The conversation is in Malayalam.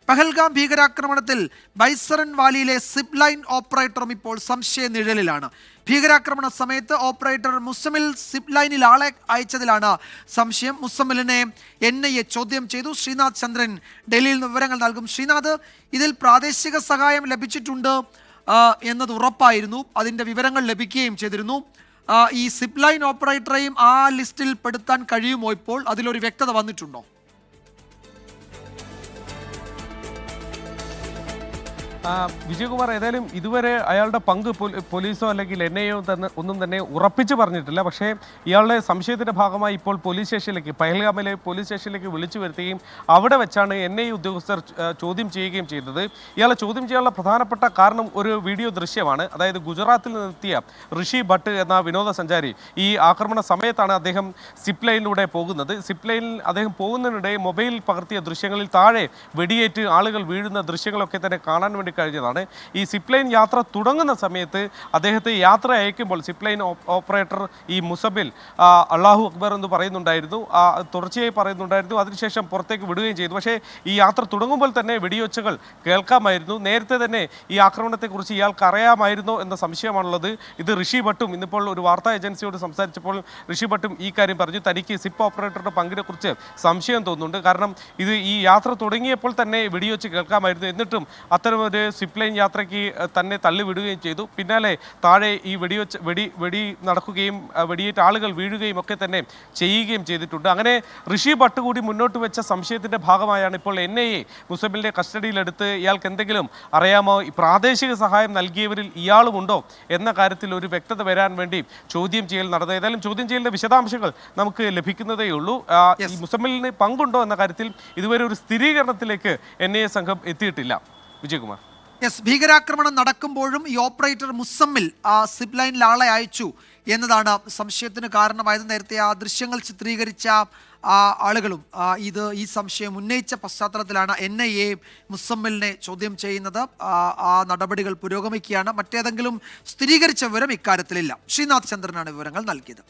പഹൽഗാം ഭീകരാക്രമണത്തിൽ ബൈസറൻ വാലിയിലെ സിപ്പ് ലൈൻ ഓപ്പറേറ്ററും ഇപ്പോൾ സംശയ നിഴലിലാണ്. ഭീകരാക്രമണ സമയത്ത് ഓപ്പറേറ്റർ മുസമിൽ സിപ്പ് ലൈനിൽ ആളെ അയച്ചതിലാണ് സംശയം. മുസമിലിനെ NIA ചോദ്യം ചെയ്തു. ശ്രീനാഥ് ചന്ദ്രൻ ഡൽഹിയിൽ നിന്ന് വിവരങ്ങൾ നൽകും. ശ്രീനാഥ്, ഇതിൽ പ്രാദേശിക സഹായം ലഭിച്ചിട്ടുണ്ട് എന്നത് ഉറപ്പായിരുന്നു. അതിൻ്റെ വിവരങ്ങൾ ലഭിക്കുകയും ചെയ്തിരുന്നു. ഈ സിപ്പ് ലൈൻ ഓപ്പറേറ്ററെയും ആ ലിസ്റ്റിൽ പെടുത്താൻ കഴിയുമോ? ഇപ്പോൾ അതിലൊരു വ്യക്തത വന്നിട്ടുണ്ടോ? വിജയകുമാർ, ഏതായാലും ഇതുവരെ അയാളുടെ പങ്ക് പോലീസോ അല്ലെങ്കിൽ NIA ഒന്നും തന്നെ ഉറപ്പിച്ച് പറഞ്ഞിട്ടില്ല. പക്ഷേ ഇയാളുടെ സംശയത്തിന്റെ ഭാഗമായി ഇപ്പോൾ പോലീസ് സ്റ്റേഷനിലേക്ക്, പഹൽഗാമിലെ പോലീസ് സ്റ്റേഷനിലേക്ക് വിളിച്ചു വരുത്തുകയും അവിടെ വെച്ചാണ് NIA ഉദ്യോഗസ്ഥർ ചോദ്യം ചെയ്യുകയും ചെയ്തത്. ഇയാളെ ചോദ്യം ചെയ്യാനുള്ള പ്രധാനപ്പെട്ട കാരണം ഒരു വീഡിയോ ദൃശ്യമാണ്. അതായത് ഗുജറാത്തിൽ നിന്നെത്തിയ ഋഷി ഭട്ട് എന്ന വിനോദസഞ്ചാരി ഈ ആക്രമണ സമയത്താണ് അദ്ദേഹം സിപ്പ് ലൈനിലൂടെ പോകുന്നത്. സിപ്പ് ലൈനിൽ അദ്ദേഹം പോകുന്നതിനിടെ മൊബൈലിൽ പകർത്തിയ ദൃശ്യങ്ങളിൽ താഴെ വെടിയേറ്റ് ആളുകൾ വീഴുന്ന ദൃശ്യങ്ങളൊക്കെ തന്നെ കാണാൻ വേണ്ടി കഴിഞ്ഞതാണ്. ഈ സിപ്പ് ലൈൻ യാത്ര തുടങ്ങുന്ന സമയത്ത് അദ്ദേഹത്തെ യാത്ര അയക്കുമ്പോൾ സിപ്പ് ലൈൻ ഓപ്പറേറ്റർ ഈ മുസബിൽ അള്ളാഹു അക്ബർ എന്ന് പറയുന്നുണ്ടായിരുന്നു, തുടർച്ചയായി പറയുന്നുണ്ടായിരുന്നു. അതിനുശേഷം പുറത്തേക്ക് വിടുകയും ചെയ്തു. പക്ഷേ ഈ യാത്ര തുടങ്ങുമ്പോൾ തന്നെ വെടിയൊച്ചകൾ കേൾക്കാമായിരുന്നു. നേരത്തെ തന്നെ ഈ ആക്രമണത്തെക്കുറിച്ച് ഇയാൾക്ക് അറിയാമായിരുന്നോ എന്ന സംശയമാണുള്ളത്. ഇത് ഋഷി ഭട്ടും ഇന്നിപ്പോൾ ഒരു വാർത്താ ഏജൻസിയോട് സംസാരിച്ചപ്പോൾ ഋഷി ഭട്ടും ഈ കാര്യം പറഞ്ഞു. തനിക്ക് സിപ്പ് ഓപ്പറേറ്ററുടെ പങ്കിനെ കുറിച്ച് സംശയം തോന്നുന്നുണ്ട്. കാരണം ഇത് ഈ യാത്ര തുടങ്ങിയപ്പോൾ തന്നെ വെടിയൊച്ച കേൾക്കാമായിരുന്നു. എന്നിട്ടും അത്തരമൊരു സിപ്പ് ലൈൻ യാത്രയ്ക്ക് തന്നെ തള്ളിവിടുകയും ചെയ്തു. പിന്നാലെ താഴെ ഈ വെടി നടക്കുകയും വെടിയേറ്റ ആളുകൾ വീഴുകയും ഒക്കെ തന്നെ ചെയ്യുകയും ചെയ്തിട്ടുണ്ട്. അങ്ങനെ ഋഷി ഭട്ട് കൂടി മുന്നോട്ട് വെച്ച സംശയത്തിന്റെ ഭാഗമായാണ് ഇപ്പോൾ NIA മുസബിലിനെ കസ്റ്റഡിയിലെടുത്ത് ഇയാൾക്ക് എന്തെങ്കിലും അറിയാമോ, പ്രാദേശിക സഹായം നൽകിയവരിൽ ഇയാളുമുണ്ടോ എന്ന കാര്യത്തിൽ ഒരു വ്യക്തത വരാൻ വേണ്ടി ചോദ്യം ചെയ്യൽ നടന്നത്. ഏതായാലും ചോദ്യം ചെയ്യലിന്റെ വിശദാംശങ്ങൾ നമുക്ക് ലഭിക്കുന്നതേ ഉള്ളൂ. ഈ മുസബിലിന് പങ്കുണ്ടോ എന്ന കാര്യത്തിൽ ഇതുവരെ ഒരു സ്ഥിരീകരണത്തിലേക്ക് NIA സംഘം എത്തിയിട്ടില്ല. വിജയകുമാർ. ഭീകരാക്രമണം നടക്കുമ്പോഴും ഈ ഓപ്പറേറ്റർ മുസമ്മിൽ സിപ്പ് ലൈനിൽ ആളെ അയച്ചു എന്നതാണ് സംശയത്തിന് കാരണമായത്. നേരത്തെ ആ ദൃശ്യങ്ങൾ ചിത്രീകരിച്ച ആളുകളും ഈ സംശയം ഉന്നയിച്ച പശ്ചാത്തലത്തിലാണ് NIA മുസമ്മിലിനെ ചോദ്യം ചെയ്യുന്നത്. ആ നടപടികൾ പുരോഗമിക്കുകയാണ്. മറ്റേതെങ്കിലും സ്ഥിരീകരിച്ച വിവരം ഇക്കാര്യത്തിലില്ല. ശ്രീനാഥ് ചന്ദ്രനാണ് വിവരങ്ങൾ നൽകിയത്.